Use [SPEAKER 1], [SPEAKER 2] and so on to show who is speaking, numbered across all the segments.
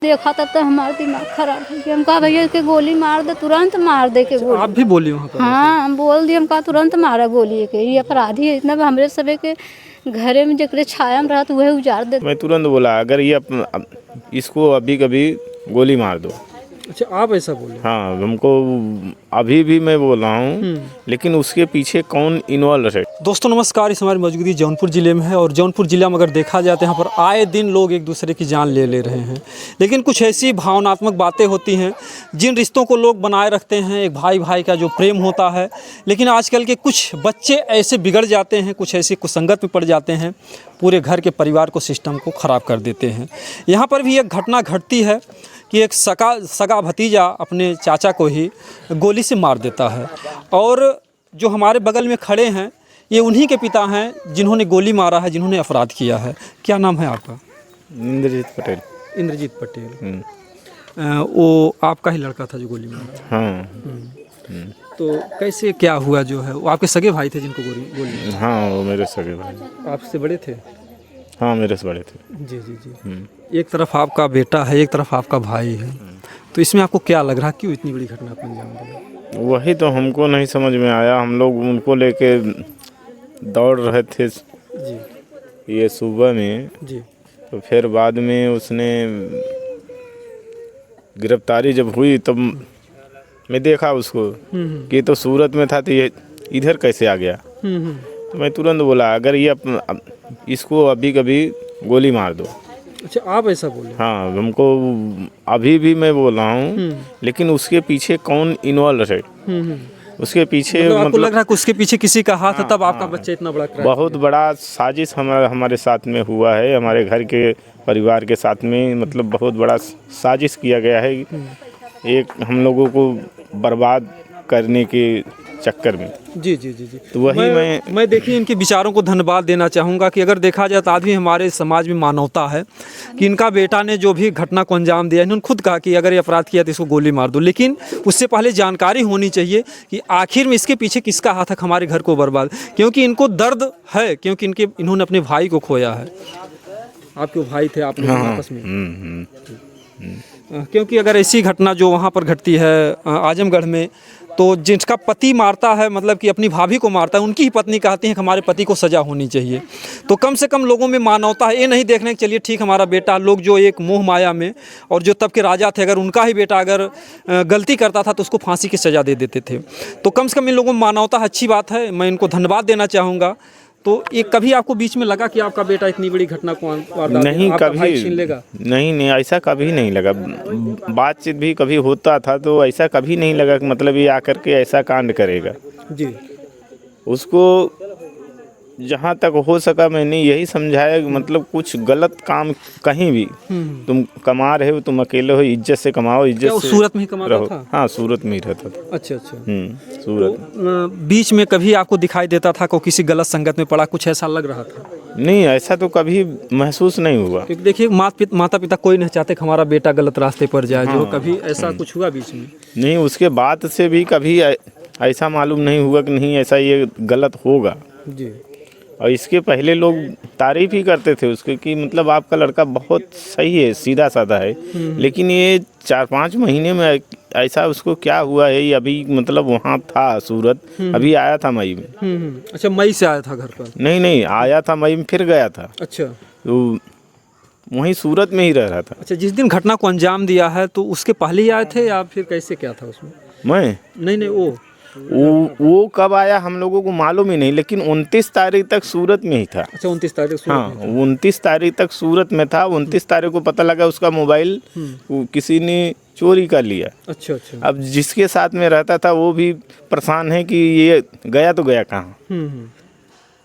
[SPEAKER 1] देखा तब तो हमारा दिमाग खराब हो गया। हम कहा भैया के गोली मार दे, तुरंत मार दे के गोली।
[SPEAKER 2] आप भी बोली वहाँ पर?
[SPEAKER 1] हाँ, हम बोल दिए, हम कहा तुरंत मारा गोली के। ये अपराधी है इतना, हमरे सबे के घरे में जकरे छाया में रहा तो वह उजाड़ दे।
[SPEAKER 3] मैं तुरंत बोला अगर ये इसको अभी कभी गोली मार दो।
[SPEAKER 2] अच्छा, आप ऐसा बोले?
[SPEAKER 3] हाँ, हमको अभी भी मैं बोल रहा हूँ, लेकिन उसके पीछे कौन इन्वॉल्व है।
[SPEAKER 2] दोस्तों नमस्कार, इस हमारी मौजूदगी जौनपुर ज़िले में है और जौनपुर ज़िला में अगर देखा जाए तो यहाँ पर आए दिन लोग एक दूसरे की जान ले रहे हैं। लेकिन कुछ ऐसी भावनात्मक बातें होती हैं जिन रिश्तों को लोग बनाए रखते हैं, एक भाई भाई का जो प्रेम होता है। लेकिन आजकल के कुछ बच्चे ऐसे बिगड़ जाते हैं, कुछ ऐसी कुसंगत में पड़ जाते हैं, पूरे घर के परिवार को, सिस्टम को ख़राब कर देते हैं। यहाँ पर भी एक घटना घटती है कि एक सगा भतीजा अपने चाचा को ही गोली से मार देता है। और जो हमारे बगल में खड़े हैं ये उन्हीं के पिता हैं जिन्होंने गोली मारा है, जिन्होंने अपराध किया है। क्या नाम है आपका?
[SPEAKER 3] इंद्रजीत पटेल।
[SPEAKER 2] इंद्रजीत पटेल। वो आपका ही लड़का था जो गोली मारा?
[SPEAKER 3] हाँ।
[SPEAKER 2] तो कैसे क्या हुआ? जो है वो आपके सगे भाई थे जिनको गोली?
[SPEAKER 3] हाँ, वो मेरे सगे भाई।
[SPEAKER 2] आपसे बड़े थे?
[SPEAKER 3] हाँ, मेरे से बड़े थे।
[SPEAKER 2] जी जी जी। एक तरफ आपका बेटा है, एक तरफ आपका भाई है, तो इसमें आपको क्या लग रहा, क्यों इतनी बड़ी घटना को अंजाम दिया?
[SPEAKER 3] वही तो हमको नहीं समझ में आया। हम लोग उनको लेके दौड़ रहे थे
[SPEAKER 2] जी
[SPEAKER 3] ये सुबह में,
[SPEAKER 2] जी।
[SPEAKER 3] तो फिर बाद में उसने गिरफ्तारी जब हुई तब मैं देखा उसको कि ये तो सूरत में था, तो ये इधर कैसे आ गया। तो मैं तुरंत बोला अगर ये इसको अभी कभी गोली मार दो।
[SPEAKER 2] अच्छा, आप ऐसा बोले?
[SPEAKER 3] हाँ, हमको अभी भी मैं बोल रहा हूँ, लेकिन उसके पीछे कौन इन्वॉल्व है। उसके पीछे
[SPEAKER 2] आपको लग रहा है कि उसके पीछे किसी का हाथ है, तब आपका बच्चा इतना बड़ा क्राइम?
[SPEAKER 3] बहुत बड़ा साजिश हमारे साथ में हुआ है, हमारे घर के परिवार के साथ में, मतलब बहुत बड़ा साजिश किया गया है एक हम लोगों को बर्बाद करने के चक्कर में।
[SPEAKER 2] जी जी जी जी।
[SPEAKER 3] तो वही
[SPEAKER 2] मैं देखिए इनके विचारों को धन्यवाद देना चाहूँगा कि अगर देखा जाए तो आज भी हमारे समाज में मानवता है कि इनका बेटा ने जो भी घटना को अंजाम दिया, इन्होंने खुद कहा कि अगर ये अपराध किया तो इसको गोली मार दो। लेकिन उससे पहले जानकारी होनी चाहिए कि आखिर में इसके पीछे किसका हाथ है हमारे घर को बर्बाद, क्योंकि इनको दर्द है, क्योंकि इन्होंने अपने भाई को खोया है। आपके भाई थे, आपने आपस में? क्योंकि अगर ऐसी घटना जो वहाँ पर घटती है आजमगढ़ में, तो जिसका पति मारता है, मतलब कि अपनी भाभी को मारता है, उनकी ही पत्नी कहती है कि हमारे पति को सज़ा होनी चाहिए। तो कम से कम लोगों में मानवता है, ये नहीं देखने कि चलिए ठीक हमारा बेटा, लोग जो एक मोह माया में और जो तब के राजा थे, अगर उनका ही बेटा अगर गलती करता था तो उसको फांसी की सज़ा दे देते थे। तो कम से कम इन लोगों में मानवता अच्छी बात है, मैं इनको धन्यवाद देना चाहूँगा। तो ये कभी आपको बीच में लगा कि आपका बेटा इतनी बड़ी घटना को
[SPEAKER 3] नहीं, कभी
[SPEAKER 2] छीन लेगा?
[SPEAKER 3] नहीं, ऐसा कभी नहीं लगा। बातचीत भी कभी होता था तो ऐसा कभी नहीं लगा कि मतलब ये आकर के ऐसा कांड करेगा।
[SPEAKER 2] जी।
[SPEAKER 3] उसको जहाँ तक हो सका मैंने यही समझाया कि मतलब कुछ गलत काम कहीं भी तुम कमा रहे हो, तुम अकेले हो, इज्जत से कमाओ, इज्जत से
[SPEAKER 2] सूरत में ही कमाता
[SPEAKER 3] रहो।
[SPEAKER 2] था?
[SPEAKER 3] हाँ, सूरत में ही रहता था।
[SPEAKER 2] अच्छा अच्छा।
[SPEAKER 3] सूरत।
[SPEAKER 2] तो बीच में कभी आपको दिखाई देता था को किसी गलत संगत में पड़ा, कुछ ऐसा लग रहा था?
[SPEAKER 3] नहीं, ऐसा तो कभी महसूस नहीं हुआ।
[SPEAKER 2] क्योंकि देखिए माता पिता कोई नहीं चाहते कि हमारा बेटा गलत रास्ते पर जाए। जो कभी ऐसा कुछ हुआ बीच में?
[SPEAKER 3] नहीं, उसके बाद से भी कभी ऐसा मालूम नहीं हुआ कि नहीं ऐसा ये गलत होगा।
[SPEAKER 2] जी।
[SPEAKER 3] और इसके पहले लोग तारीफ ही करते थे उसके कि मतलब आपका लड़का बहुत सही है, सीधा साधा है। लेकिन ये 4-5 महीने में ऐसा उसको क्या हुआ है, ये अभी मतलब वहाँ था सूरत, अभी आया था मई में।
[SPEAKER 2] अच्छा, मई से आया था घर पर?
[SPEAKER 3] नहीं, आया था मई में, फिर गया था।
[SPEAKER 2] अच्छा।
[SPEAKER 3] तो वहीं सूरत में ही रह रहा था।
[SPEAKER 2] अच्छा, जिस दिन घटना को अंजाम दिया है तो उसके पहले ही आए थे या फिर कैसे क्या था उसमें?
[SPEAKER 3] मैं
[SPEAKER 2] नहीं,
[SPEAKER 3] वो कब आया हम लोगों को मालूम ही नहीं, लेकिन 29 तारीख तक सूरत में ही था।
[SPEAKER 2] अच्छा, 29 तारीख सूरत में था।
[SPEAKER 3] 29 तारीख तक सूरत में था। 29 तारीख को पता लगा उसका मोबाइल किसी ने चोरी कर लिया।
[SPEAKER 2] अच्छा अच्छा।
[SPEAKER 3] अब जिसके साथ में रहता था वो भी परेशान है कि ये गया तो गया कहाँ।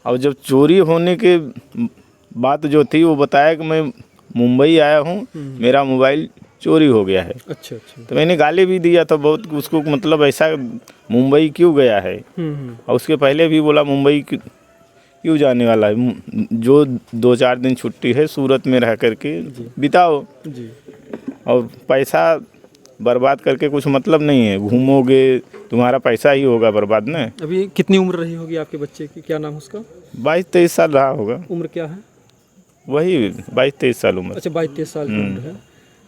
[SPEAKER 3] और जब चोरी होने के बात जो थी वो बताया कि मैं मुंबई आया हूँ, मेरा मोबाइल चोरी हो गया है।
[SPEAKER 2] अच्छा अच्छा।
[SPEAKER 3] तो मैंने गाली भी दिया था बहुत उसको, मतलब ऐसा मुंबई क्यों गया है। और उसके पहले भी बोला मुंबई क्यों जाने वाला है, जो 2-4 दिन छुट्टी है सूरत में रह करके बिताओ
[SPEAKER 2] जी।
[SPEAKER 3] और पैसा बर्बाद करके कुछ मतलब नहीं है, घूमोगे तुम्हारा पैसा ही होगा बर्बाद ना।
[SPEAKER 2] अभी कितनी उम्र रही होगी आपके बच्चे की? क्या नाम है उसका?
[SPEAKER 3] 22-23 साल रहा होगा।
[SPEAKER 2] उम्र क्या है?
[SPEAKER 3] वही 22-23 साल उम्र।
[SPEAKER 2] अच्छा, 22-23 साल की उम्र है।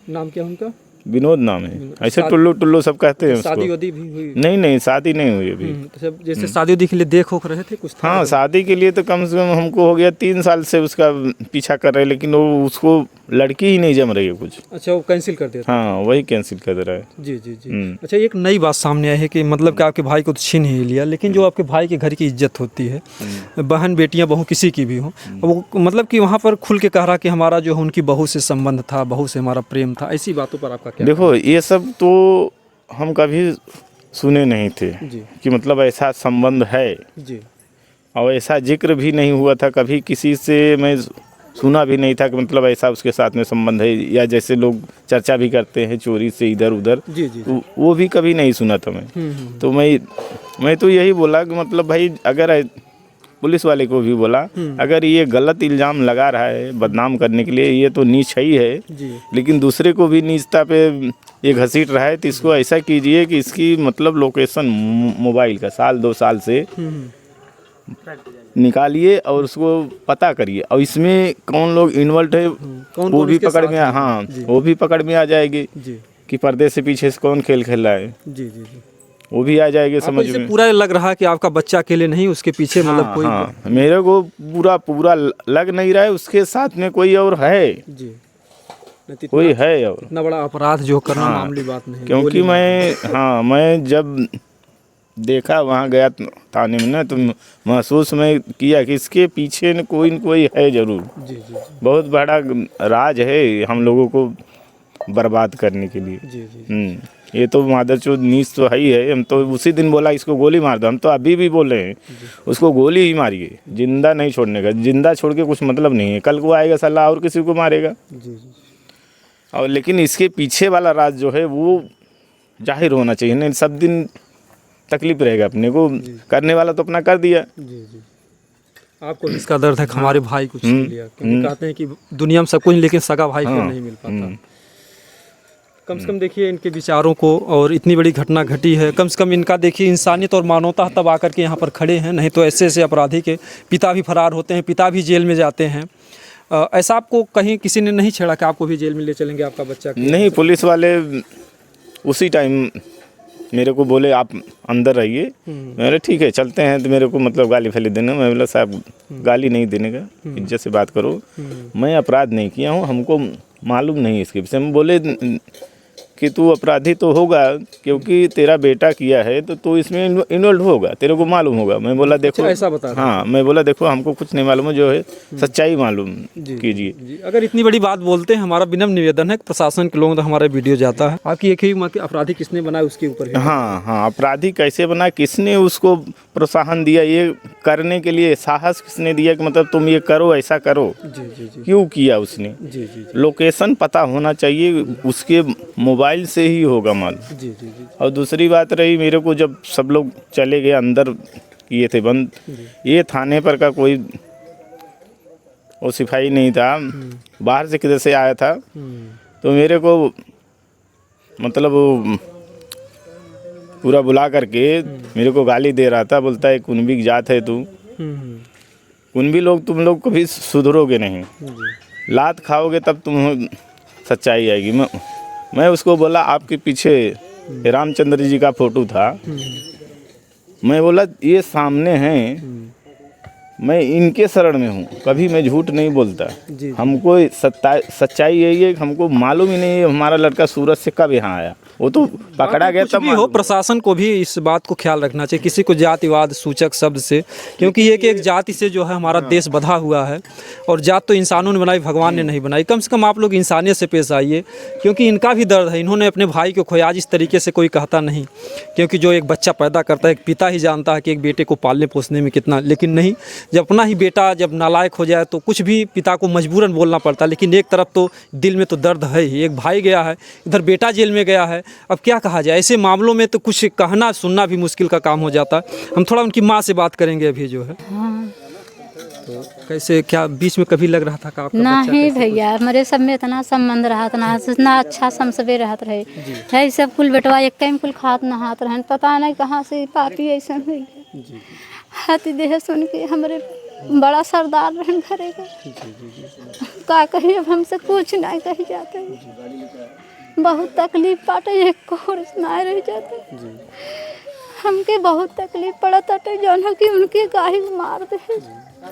[SPEAKER 2] नाम क्या है उनका?
[SPEAKER 3] विनोद नाम है, ऐसे टुल्लू टुल्लू सब कहते हैं उसको।
[SPEAKER 2] शादी वादी भी हुई?
[SPEAKER 3] नहीं शादी नहीं हुई अभी।
[SPEAKER 2] तो सब जैसे शादी वादी के लिए देख होख रहे थे कुछ था?
[SPEAKER 3] हाँ, शादी के लिए तो कम से कम हमको हो गया 3 साल से उसका पीछा कर रहे, लेकिन वो उसको लड़की ही नहीं जम रही है कुछ।
[SPEAKER 2] अच्छा, वो कैंसिल कर दिया था?
[SPEAKER 3] हाँ, वही कैंसिल कर रहा है।
[SPEAKER 2] जी जी जी। अच्छा, एक नई बात सामने आई है कि मतलब कि आपके भाई को तो छीन ही लिया, लेकिन जो आपके भाई के घर की इज्जत होती है, बहन बेटियां बहू किसी की भी हो, वो मतलब कि वहाँ पर खुल के कह रहा कि हमारा जो है उनकी बहू से संबंध था, बहू से हमारा प्रेम था, ऐसी बातों पर आपका क्या?
[SPEAKER 3] देखो, ये सब तो हम कभी सुने नहीं थे
[SPEAKER 2] जी
[SPEAKER 3] कि मतलब ऐसा संबंध है,
[SPEAKER 2] जी।
[SPEAKER 3] और ऐसा जिक्र भी नहीं हुआ था कभी, किसी से मैं सुना भी नहीं था कि मतलब ऐसा उसके साथ में संबंध है, या जैसे लोग चर्चा भी करते हैं चोरी से इधर उधर,
[SPEAKER 2] जी जी।
[SPEAKER 3] तो वो भी कभी नहीं सुना था मैं। तो मैं तो यही बोला कि मतलब भाई, अगर पुलिस वाले को भी बोला, अगर ये गलत इल्ज़ाम लगा रहा है बदनाम करने के लिए, ये तो नीच ही है
[SPEAKER 2] जी।
[SPEAKER 3] लेकिन दूसरे को भी नीचता पे ये घसीट रहा है, तो इसको ऐसा कीजिए कि इसकी मतलब लोकेशन मोबाइल का 1-2 साल से निकालिए और उसको पता करिए, और इसमें कौन लोग इन्वॉल्व है वो भी पकड़ में, हाँ वो भी पकड़ में आ जाएगी
[SPEAKER 2] जी
[SPEAKER 3] कि पर्दे से पीछे से कौन खेल खेल रहा है,
[SPEAKER 2] जी जी जी।
[SPEAKER 3] वो भी आ जाएगी समझ
[SPEAKER 2] इससे
[SPEAKER 3] में।
[SPEAKER 2] पूरा लग रहा है कि आपका बच्चा अकेले नहीं, उसके पीछे मतलब कोई?
[SPEAKER 3] हाँ, मेरे को पूरा लग नहीं रहा है, उसके साथ में कोई और है
[SPEAKER 2] जी।
[SPEAKER 3] कोई है और
[SPEAKER 2] इतना बड़ा अपराध जो करना मामूली बात नहीं,
[SPEAKER 3] क्योंकि मैं जब देखा वहाँ गया थाने में ना, तो महसूस मैं किया कि इसके पीछे न कोई है जरूर।
[SPEAKER 2] जी जी जी
[SPEAKER 3] बहुत बड़ा राज है हम लोगों को बर्बाद करने के लिए।
[SPEAKER 2] जी जी।
[SPEAKER 3] ये तो मादरचोद नीच तो है ही है। हम तो उसी दिन बोला इसको गोली मार दो, हम तो अभी भी बोल रहे हैं उसको गोली ही मारिए, जिंदा नहीं छोड़ने का। जिंदा छोड़ के कुछ मतलब नहीं है, कल को आएगा साला और किसी को मारेगा।
[SPEAKER 2] जी जी।
[SPEAKER 3] और लेकिन इसके पीछे वाला राज जो है वो जाहिर होना चाहिए, नहीं सब दिन तकलीफ रहेगा अपने को। करने वाला तो अपना कर दिया।
[SPEAKER 2] जी जी। आपको इसका दर्द है कि हमारे भाई को छीन लिया, क्योंकि कहते हैं कि दुनिया में सब कुछ, लेकिन सगा भाई फिर नहीं मिल पाता। कम से कम देखिए इनके विचारों को, और इतनी बड़ी घटना घटी है, कम से कम इनका देखिए इंसानियत और मानवता तब आकर के यहाँ पर खड़े हैं। नहीं तो ऐसे ऐसे अपराधी के पिता भी फरार होते हैं, पिता भी जेल में जाते हैं। ऐसा आपको कहीं किसी ने नहीं छेड़ा कि आपको भी जेल में ले चलेंगे आपका बच्चा?
[SPEAKER 3] नहीं, पुलिस वाले उसी टाइम मेरे को बोले आप अंदर रहिए। मेरे ठीक है चलते हैं, तो मेरे को मतलब गाली फैली देने। मैं बोला साहब गाली नहीं देने का, इज्जत से बात करो, मैं अपराध नहीं किया हूँ, हमको मालूम नहीं इसके विषय में। बोले कि तू अपराधी तो होगा क्योंकि तेरा बेटा किया है, तो तू इसमें इन्वॉल्व होगा, तेरे को मालूम होगा। मैं बोला देखो
[SPEAKER 2] ऐसा बता रहा।
[SPEAKER 3] हाँ, मैं बोला देखो हमको कुछ नहीं मालूम है, जो है सच्चाई मालूम कीजिए।
[SPEAKER 2] जी, अगर इतनी बड़ी बात बोलते हैं, हमारा विनम्र निवेदन है कि प्रशासन के लोगों तक हमारा वीडियो जाता है, आपकी एक ही अपराधी किसने बनाया उसके ऊपर है।
[SPEAKER 3] हाँ, अपराधी कैसे बना, किसने उसको प्रोत्साहन दिया ये करने के लिए, साहस किसने दिया कि मतलब तुम ये करो, ऐसा करो।
[SPEAKER 2] जी जी जी।
[SPEAKER 3] क्यों किया उसने?
[SPEAKER 2] जी जी।
[SPEAKER 3] लोकेशन पता होना चाहिए, उसके मोबाइल से ही होगा मालूम।
[SPEAKER 2] जी जी जी।
[SPEAKER 3] और दूसरी बात रही, मेरे को जब सब लोग चले गए अंदर किए थे बंद, ये थाने पर का कोई वो सिपाही नहीं था, बाहर से किधर से आया था, तो मेरे को मतलब पूरा बुला करके मेरे को गाली दे रहा था। बोलता है कुनबी की जात है तू, कुनबी लोग तुम लोग कभी सुधरोगे नहीं, लात खाओगे तब तुम सच्चाई आएगी। मैं उसको बोला आपके पीछे रामचंद्र जी का फोटो था, मैं बोला ये सामने हैं, मैं इनके शरण में हूँ, कभी मैं झूठ नहीं बोलता। हमको सच्चाई यही है कि हमको मालूम ही नहीं है हमारा लड़का सूरत से कब यहाँ आया, वो तो पकड़ा गया तब।
[SPEAKER 2] भी हो, प्रशासन को भी इस बात को ख्याल रखना चाहिए, किसी को जातिवाद सूचक शब्द से, क्योंकि ये कि एक जाति से जो है हमारा देश बधा हुआ है, और जात तो इंसानों ने बनाई, भगवान ने नहीं बनाई। कम से कम आप लोग इंसानियत से पेश आइए, क्योंकि इनका भी दर्द है, इन्होंने अपने भाई को खोया। आज इस तरीके से कोई कहता नहीं, क्योंकि जो एक बच्चा पैदा करता है, एक पिता ही जानता है कि एक बेटे को पालने पोसने में कितना, लेकिन नहीं, जब अपना ही बेटा जब नालायक हो जाए तो कुछ भी पिता को मजबूरन बोलना पड़ता है। लेकिन एक तरफ तो दिल में तो दर्द है ही, एक भाई गया है, इधर बेटा जेल में गया है, अब क्या कहा जाए। ऐसे मामलों में तो कुछ कहना सुनना भी मुश्किल का काम हो जाता है। हम थोड़ा उनकी माँ से बात करेंगे अभी जो है। तो कैसे, क्या बीच में कभी लग रहा था आपका
[SPEAKER 1] नहीं भैया, हमारे सब में इतना संबंध रहा था, इतना अच्छा समझे रहत रहे है, सब कुल बेटवा एक टाइम कुल खात नहात रहे, पता नहीं कहाँ से पापी ऐसा हुई है। हाथी देह सुन के हमारे बड़ा सरदार रहन घरे का, का कही अब हमसे कुछ नहीं कही जाते। बहुत तकलीफ बाटे, एक कोर्स ना रह जाते हमके बहुत तकलीफ पड़त अटे जौन है कि उनके गाही मार दे।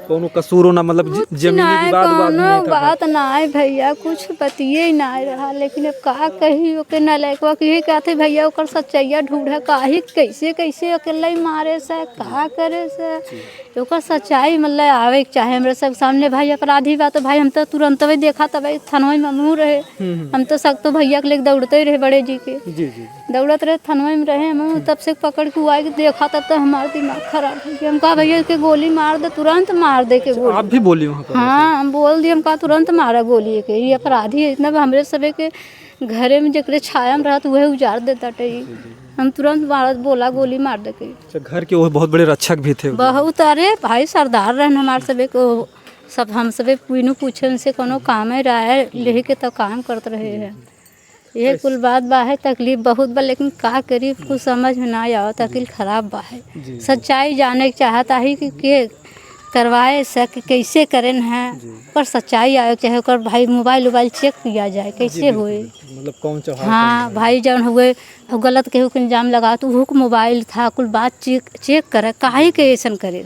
[SPEAKER 2] कोनो कसूर हो ना, मतलब जमीनी विवाद वाद
[SPEAKER 1] कोनो
[SPEAKER 2] नहीं था।
[SPEAKER 1] बात ना है भैया, कुछ बतिये ना रहा, लेकिन अब का कही ओके नलायकवा के कहते भैया ओकर सच्चाइया ढूंढे काहे कैसे कैसे अकेला ही मारे से का करे से ओकर सच्चाई मतलब आवे के चाहे हमरे सब सामने। भाई अपराधी बा तो भाई हम तो तुरंत भी देखा तब थानवे में मुँह रहे, हम तो सख्त तो भैया के लेके दौड़ते ही रहे बड़े जी के, दौड़त रहे थानवे में रहे हम, तब से पकड़ के हुआ देखा तब तो हमारा दिमाग खराब हो गया। हम कहा भैया के गोली मार दे, तुरंत मार दे के गोली।
[SPEAKER 2] आप भी बोली वहाँ पर?
[SPEAKER 1] हाँ हम बोल दिए, हम कहा तुरंत मारा गोली के, ये अपराधी है इतना हमरे सबे के घरे में जकरे छाया में रहा तो वह उजाड़ देता टे, हम तुरंत बोला गोली मार दे के।
[SPEAKER 2] अच्छा, घर के वो बहुत बड़े रक्षक भी थे?
[SPEAKER 1] बहुत, अरे भाई सरदार रहन हमारे सबे को, सब हम सबे पीनू पूछे उनसे कोनो काम है रहा है ले के तो काम करते रहे हैं। ये कुल बात बा है, तकलीफ बहुत बा, लेकिन का करी कुछ समझ में ना आओ, तकलीफ खराब बा है। सच्चाई जाने की चाहता ही कि करवाए सक कैसे करें हैं, पर सच्चाई आए चाहे ओकर भाई मोबाइल चेक किया जाए कैसे हुए,
[SPEAKER 2] मतलब कौन चढ़ा?
[SPEAKER 1] हाँ भाई जौन हुए गलत केहू के इल्जाम लगा तो वो मोबाइल था कुल बात चेक करे काहे के ऐसा करे।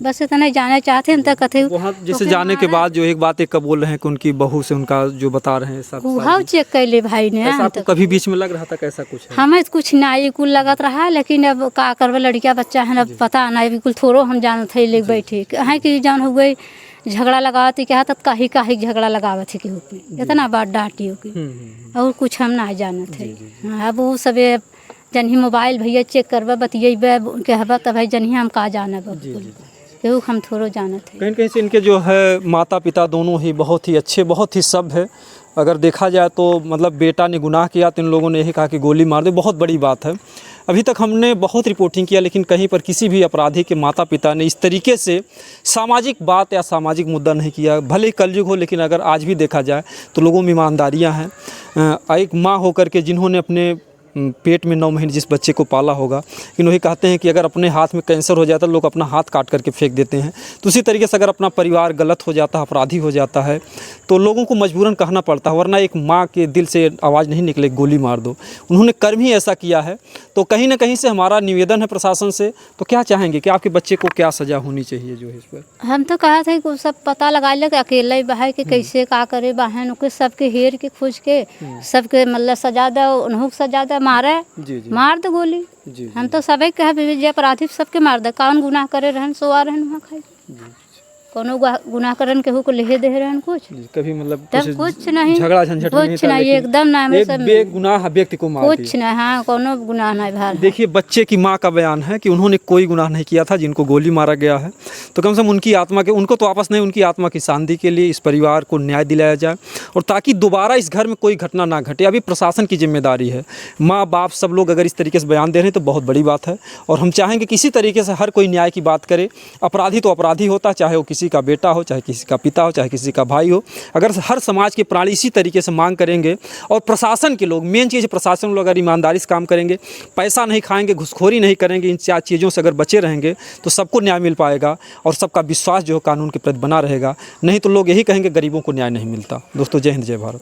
[SPEAKER 1] बस इतना जाना चाहते हैं तक कथे
[SPEAKER 2] वहाँ जैसे जाने के बाद जो एक बात एक कबूल रहे हैं कि उनकी बहू से उनका जो बता रहे हैं सब
[SPEAKER 1] वहाँ चेक कर ले भाई ने।
[SPEAKER 2] आपको कभी बीच में लग रहा था कैसा कुछ है?
[SPEAKER 1] हमें कुछ नहीं कुल लगत रहा, लेकिन अब का करवे लड़किया बच्चा है, अब पता नहीं बिल्कुल थोड़ो हम जानते थे लेके बैठे कहें कि जान हुए झगड़ा लगावती क्या तब काहे काहे झगड़ा लगावत है केहू पे, इतना बात डांटी होगी और कुछ हम ना जानत है। हाँ, अब वो सबे जन्ही मोबाइल भैया चेक करबा बतियेबे कहबा तब भाई जन्ही हम का जानब केहू हम थोड़ो जानत है।
[SPEAKER 2] कहीं कहीं से इनके जो है माता पिता दोनों ही बहुत ही अच्छे, बहुत ही सभ्य है। अगर देखा जाए तो मतलब बेटा ने गुनाह किया तो इन लोगों ने यही कहा कि गोली मार दे, बहुत बड़ी बात है। अभी तक हमने बहुत रिपोर्टिंग किया, लेकिन कहीं पर किसी भी अपराधी के माता पिता ने इस तरीके से सामाजिक बात या सामाजिक मुद्दा नहीं किया। भले ही कलयुग हो, लेकिन अगर आज भी देखा जाए तो लोगों में ईमानदारियाँ हैं। एक माँ होकर के जिन्होंने अपने पेट में 9 महीने जिस बच्चे को पाला होगा, लेकिन वही कहते हैं कि अगर अपने हाथ में कैंसर हो जाता है लोग अपना हाथ काट करके फेंक देते हैं, तो उसी तरीके से अगर अपना परिवार गलत हो जाता है, अपराधी हो जाता है, तो लोगों को मजबूरन कहना पड़ता है, वरना एक माँ के दिल से आवाज़ नहीं निकले गोली मार दो। उन्होंने कर्म ही ऐसा किया है। तो कहीं ना कहीं से हमारा निवेदन है प्रशासन से, तो क्या चाहेंगे कि आपके बच्चे को क्या सज़ा होनी चाहिए जो है इस पर?
[SPEAKER 1] हम तो कहा था कि सब पता लगा ले कि अकेला ही बहाय के कैसे का करे बहन के सबके हेर के खोज के सबके मतलब सजा दे, उन्हों सजा दे, मारे मार दो गोली। हम तो सबे कहे जे अपराधी सबके मार दे, कौन गुनाह करे रहन सोआ रहन वहाँ खाई, कोनो गुनाह करन केहू को लेहे दे रहन कुछ
[SPEAKER 2] कभी मतलब
[SPEAKER 1] कुछ नहीं,
[SPEAKER 2] झगड़ा झंझट
[SPEAKER 1] कुछ नहीं, एकदम ना
[SPEAKER 2] एक बेगुनाह व्यक्ति को मार
[SPEAKER 1] कुछ नहीं। हाँ कोनो गुनाह नहीं भाई।
[SPEAKER 2] देखिए बच्चे की माँ का बयान है कि उन्होंने कोई गुनाह नहीं किया था, जिनको गोली मारा गया है, तो कम से कम उनकी आत्मा के, उनको तो वापस नहीं, उनकी आत्मा की शांति के लिए इस परिवार को न्याय दिलाया जाए और ताकि दोबारा इस घर में कोई घटना ना घटे। अभी प्रशासन की जिम्मेदारी है, माँ बाप सब लोग अगर इस तरीके से बयान दे रहे हैं तो बहुत बड़ी बात है। और हम चाहेंगे किसी तरीके से हर कोई न्याय की बात करे। अपराधी तो अपराधी होता है, चाहे वो किसी का बेटा हो, चाहे किसी का पिता हो, चाहे किसी का भाई हो। अगर हर समाज के प्राणी इसी तरीके से मांग करेंगे और प्रशासन के लोग, मेन चीज़ प्रशासन लोग अगर ईमानदारी से काम करेंगे, पैसा नहीं खाएंगे, घुसखोरी नहीं करेंगे, इन 4 चीज़ों से अगर बचे रहेंगे तो सबको न्याय मिल पाएगा और सबका विश्वास जो कानून के प्रति बना रहेगा। नहीं तो लोग यही कहेंगे गरीबों को न्याय नहीं मिलता। दोस्तों जय हिंद, जय भारत।